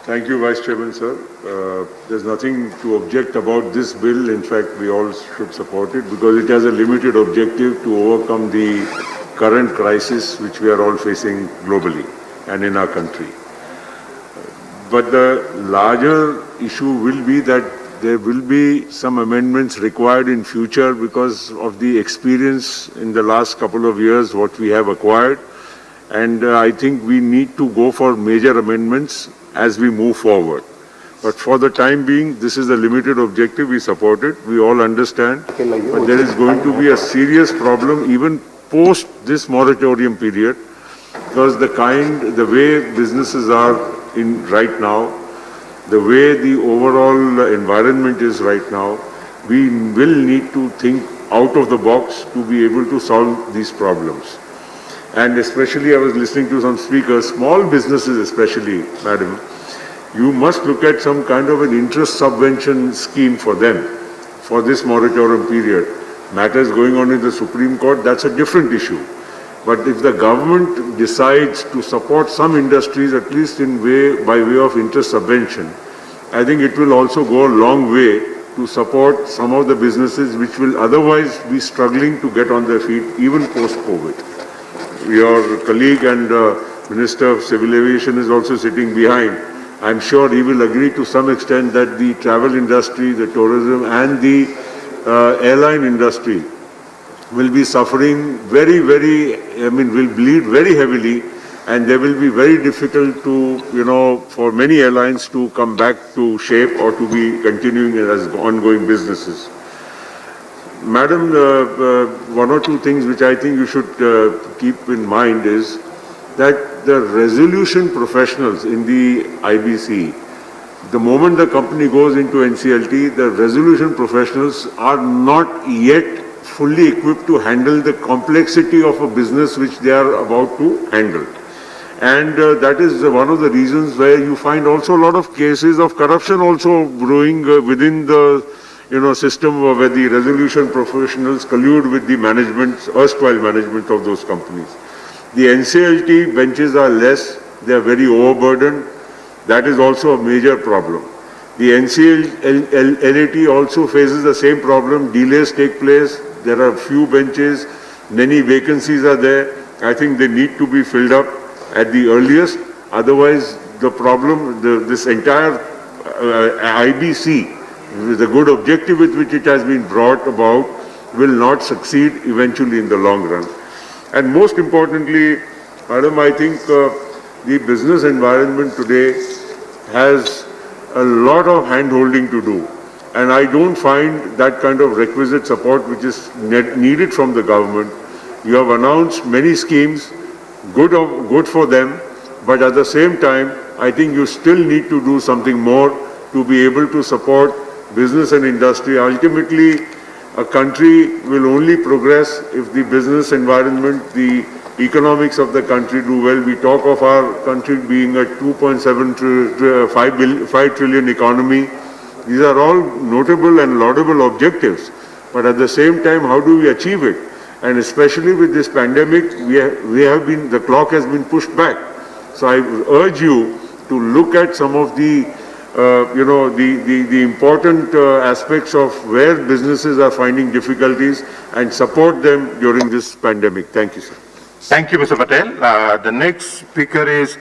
Thank you, Vice Chairman, sir. There's nothing to object about this bill. In fact, we all should support it because it has a limited objective to overcome the current crisis which we are all facing globally and in our country. But the larger issue will be that there will be some amendments required in future because of the experience in the last couple of years, what we have acquired. And I think we need to go for major amendments as we move forward. But for the time being, this is a limited objective. We support it. We all understand. But there is going to be a serious problem even post this moratorium period because the way businesses are in right now, the way the overall environment is right now, we will need to think out of the box to be able to solve these problems. And especially, I was listening to some speakers, small businesses especially, madam, you must look at some kind of an interest subvention scheme for them for this moratorium period. Matters going on in the Supreme Court, that's a different issue. But if the government decides to support some industries, at least by way of interest subvention, I think it will also go a long way to support some of the businesses which will otherwise be struggling to get on their feet, even post-COVID. Your colleague and Minister of Civil Aviation is also sitting behind. I'm sure he will agree to some extent that the travel industry, the tourism and the airline industry will be suffering will bleed very heavily, and they will be very difficult to, for many airlines to come back to shape or to be continuing as ongoing businesses. Madam, one or two things which I think you should keep in mind is that the resolution professionals in the IBC, the moment the company goes into NCLT, the resolution professionals are not yet fully equipped to handle the complexity of a business which they are about to handle. And that is one of the reasons where you find also a lot of cases of corruption also brewing within the system where the resolution professionals collude with the erstwhile management of those companies. The NCLT benches are less, they are very overburdened. That is also a major problem. The NCLT also faces the same problem. Delays take place, there are few benches, many vacancies are there. I think they need to be filled up at the earliest. Otherwise, the problem, this entire IBC, the good objective with which it has been brought about, will not succeed eventually in the long run. And most importantly, madam, I think the business environment today has a lot of hand-holding to do. And I don't find that kind of requisite support which is needed from the government. You have announced many schemes, good for them, but at the same time, I think you still need to do something more to be able to support business and industry. Ultimately, a country will only progress if the business environment, the economics of the country do well. We talk of our country being a 5 trillion economy. These are all notable and laudable objectives. But at the same time, how do we achieve it? And especially with this pandemic, the clock has been pushed back. So I urge you to look at some of the the important aspects of where businesses are finding difficulties and support them during this pandemic. Thank you, sir. Thank you, Mr. Patel. The next speaker is